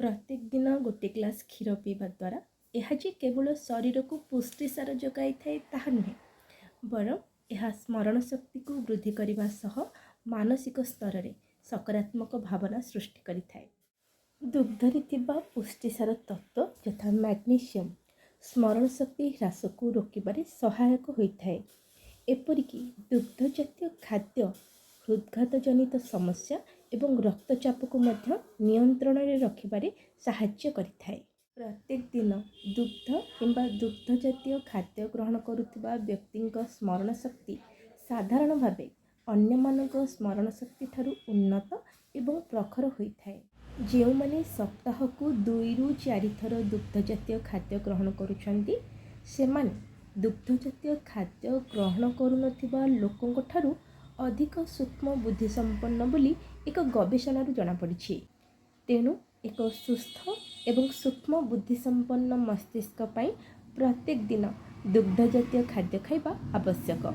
प्रत्येक दिन गोटे ग्लास क्षीर पीवा द्वारा यह जे केवल शरीर को पुष्टिसार जोगाई थाए ताहा नुहे बरं यह स्मरण शक्ति को वृद्धि करने सह मानसिक स्तर में सकारात्मक भावना सृष्टि करिथाए। दुग्धरे थिबा पुष्टिसार तत्व यथा मैग्नीशियम स्मरण शक्ति ह्रास को रोकबारे सहायक होइथाए। एपरिकी दुग्ध जातीय खाद्य हृदघात जनित समस्या एवं रक्तचाप को मध्य नियंत्रण में रखिबारे साहाय्य करिथाए। प्रत्येक दिन दुग्ध किंबा दुग्ध जातीय खाद्य ग्रहण करुथिबा व्यक्तिंक स्मरण शक्ति साधारण भावे अन्य मानक स्मरण शक्ति ठारू उन्नत एवं प्रखर होइथाए। जो माने सप्ताह को 2 ରୁ 4 थर दुग्ध जातीय खाद्य ग्रहण करुछंती सेमाने दुग्ध जातीय खाद्य ग्रहण करुनथिबा लोकंक ठारू अधिक सूक्ष्म बुद्धि संपन्न बोली एक गवेषणा जना पड़ी। तेणु एक सुस्थ एवं सूक्ष्म बुद्धि संपन्न मस्तिष्क पाई प्रत्येक दिन दुग्ध जातीय खाद्य खाइबा आवश्यक।